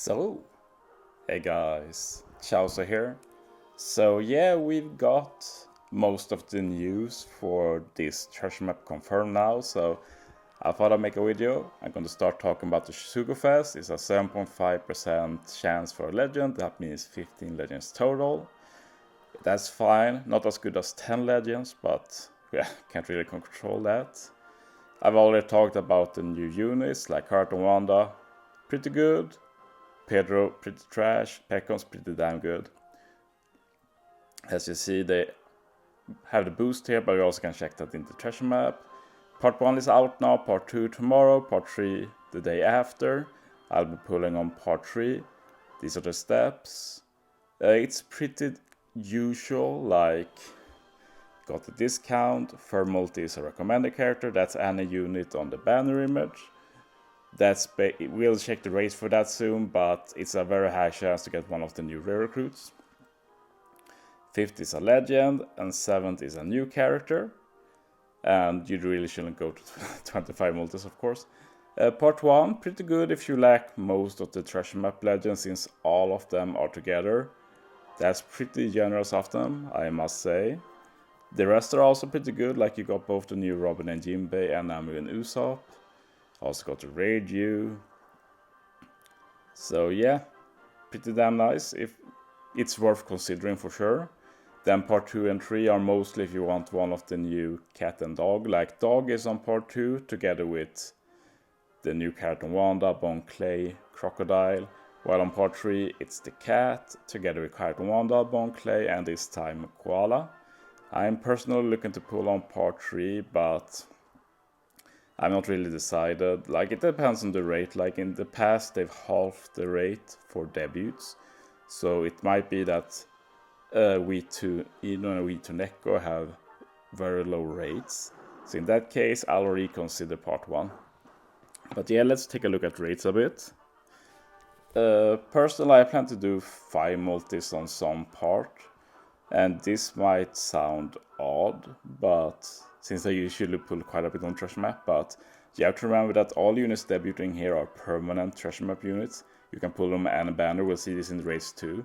So, hey guys, Chauzu here. So yeah, we've got most of the news for this treasure map confirmed now, so I thought I'd make a video. I'm going to start talking about the Sugo Fest. It's a 7.5% chance for a legend, that means 15 legends total. That's fine, not as good as 10 legends, but yeah, can't really control that. I've already talked about the new units like Heart and Wanda, pretty good. Pedro, pretty trash. Pecon's pretty damn good. As you see, they have the boost here, but you also can check that in the treasure map. Part 1 is out now, part 2 tomorrow, part 3 the day after. I'll be pulling on part 3. These are the steps. It's pretty usual, like got the discount. Multi is a recommended character, that's any unit on the banner image. We'll check the rates for that soon, but it's a very high chance to get one of the new rare recruits. 5th is a legend, and 7th is a new character. And you really shouldn't go to 25 multis, of course. Part 1, pretty good if you lack most of the treasure map legends, since all of them are together. That's pretty generous of them, I must say. The rest are also pretty good, like you got both the new Robin and Jinbei and Namu and Usopp. Also got the radio. So yeah, pretty damn nice. If it's worth considering for sure. Then part 2 and 3 are mostly if you want one of the new cat and dog. Like dog is on part 2 together with the new character Wanda, Bon Clay, Crocodile. While on part 3 it's the cat together with character Wanda, Bon Clay, and this time Koala. I'm personally looking to pull on part 3, but I'm not really decided. Like, it depends on the rate. Like, in the past, they've halved the rate for debuts. So it might be that V2 Ino and V2 Neko have very low rates. So in that case, I'll reconsider part 1. But yeah, let's take a look at rates a bit. Personally, I plan to do 5 multis on some part. And this might sound odd, but since I usually pull quite a bit on treasure map, but you have to remember that all units debuting here are permanent treasure map units. You can pull them any banner, we'll see this in the race too.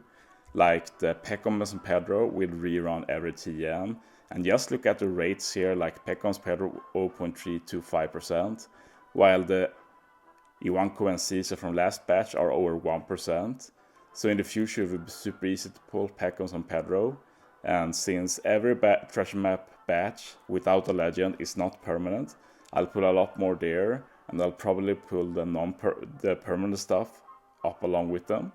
Like the Pecoms and Pedro will rerun every TM, and just look at the rates here, like Pecoms Pedro 0.325%, while the Iwanko and Caesar from last batch are over 1%. So in the future it will be super easy to pull Pecoms and Pedro. And since every treasure map batch without a legend is not permanent, I'll pull a lot more there, and I'll probably pull the permanent stuff up along with them.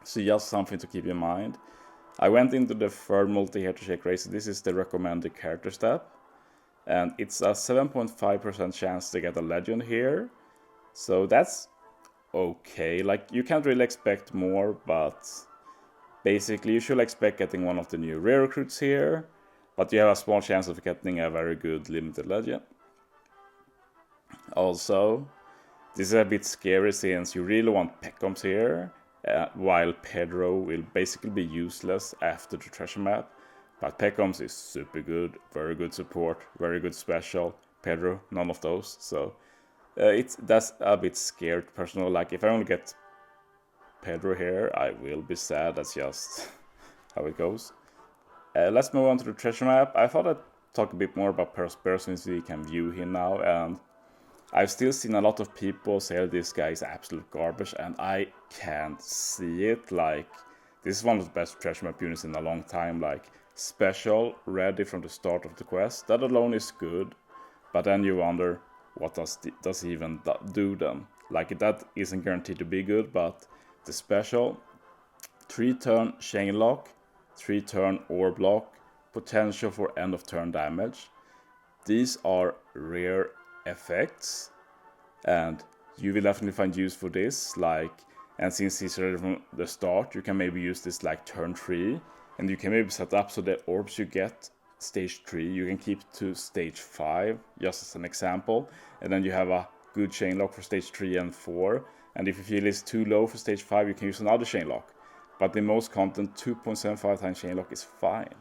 So just something to keep in mind. I went into the third multi here to check race. This is the recommended character step, and it's a 7.5% chance to get a legend here. So that's okay. Like, you can't really expect more, but basically, you should expect getting one of the new rare recruits here, but you have a small chance of getting a very good limited legend. Also, this is a bit scary since you really want Pecoms here, while Pedro will basically be useless after the treasure map. But Pecoms is super good, very good support, very good special. Pedro, none of those, so that's a bit scared personally. Like, if I only get Pedro here, I will be sad. That's just how it goes. Let's move on to the treasure map. I thought I'd talk a bit more about Perospero since we can view him now, and I've still seen a lot of people say this guy is absolute garbage, and I can't see it. Like, this is one of the best treasure map units in a long time. Like, special, ready from the start of the quest. That alone is good, but then you wonder, what does he even do then? Like, that isn't guaranteed to be good, but the special 3-turn chain lock, 3-turn orb lock, potential for end of turn damage. These are rare effects, and you will definitely find use for this. Like, and since he's ready from the start, you can maybe use this like turn 3, and you can maybe set up so the orbs you get stage 3 you can keep to stage 5, just as an example, and then you have a good chain lock for stage 3 and 4. And if you feel it's too low for stage 5, you can use another chain lock. But in most content, 2.75 times chain lock is fine.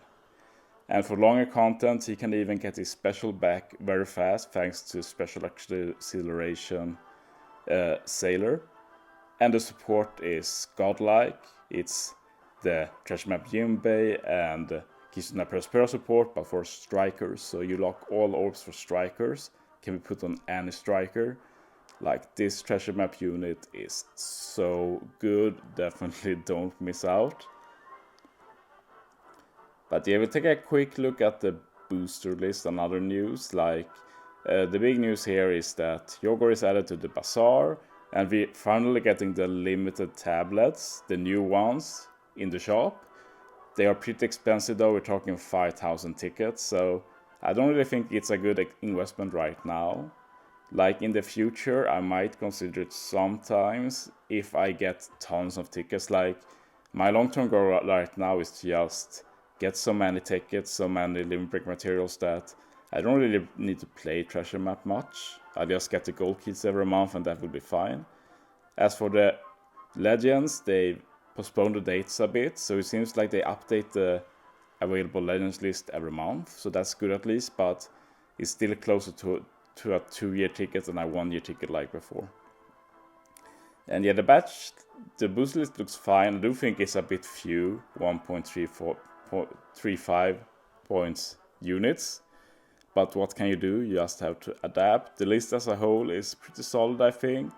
And for longer content, he can even get his special back very fast thanks to special acceleration Sailor. And the support is godlike. It's the treasure map Jimbei and gives Map Perospero support, but for strikers. So you lock all orbs for strikers, can be put on any striker. Like, this treasure map unit is so good, definitely don't miss out. But yeah, we'll take a quick look at the booster list and other news. Like, the big news here is that Yogor is added to the bazaar, and we're finally getting the limited tablets, the new ones, in the shop. They are pretty expensive though, we're talking 5,000 tickets, so I don't really think it's a good investment right now. Like, in the future, I might consider it sometimes if I get tons of tickets. Like, my long-term goal right now is to just get so many tickets, so many living brick materials that I don't really need to play treasure map much. I just get the gold keys every month and that will be fine. As for the legends, they postponed the dates a bit, so it seems like they update the available legends list every month, so that's good at least, but it's still closer to a 2-year ticket than a 1-year ticket like before. And yeah, the boost list looks fine. I do think it's a bit few, 1.35 points units. But what can you do? You just have to adapt. The list as a whole is pretty solid, I think.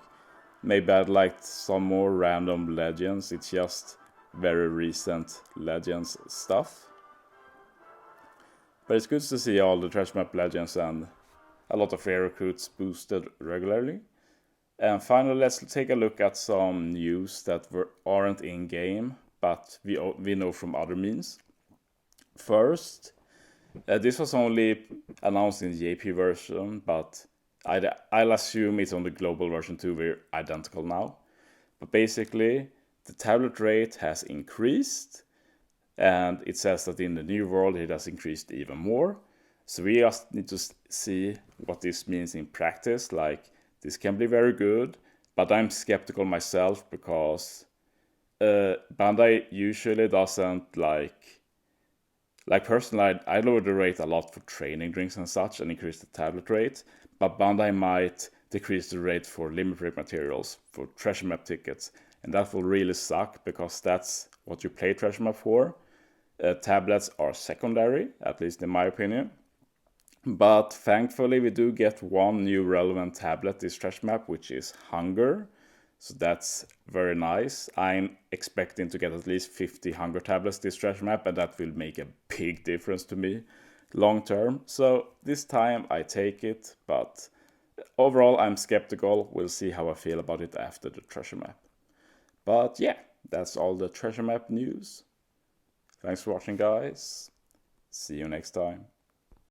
Maybe I'd like some more random legends. It's just very recent legends stuff. But it's good to see all the treasure map legends and a lot of rare recruits boosted regularly. And finally, let's take a look at some news that aren't in game, but we know from other means. First, this was only announced in the JP version, but I'll assume it's on the global version too. We're identical now. But basically, the tablet rate has increased, and it says that in the new world it has increased even more. So we just need to see what this means in practice. Like, this can be very good, but I'm skeptical myself because Bandai usually doesn't like personally, I lower the rate a lot for training drinks and such and increase the tablet rate, but Bandai might decrease the rate for limit break materials, for treasure map tickets, and that will really suck because that's what you play treasure map for. Tablets are secondary, at least in my opinion. But thankfully we do get one new relevant tablet this treasure map, which is Hunger. So that's very nice. I'm expecting to get at least 50 Hunger tablets this treasure map, and that will make a big difference to me long term. So this time I take it, but overall I'm skeptical. We'll see how I feel about it after the treasure map. But yeah, that's all the treasure map news. Thanks for watching, guys. See you next time.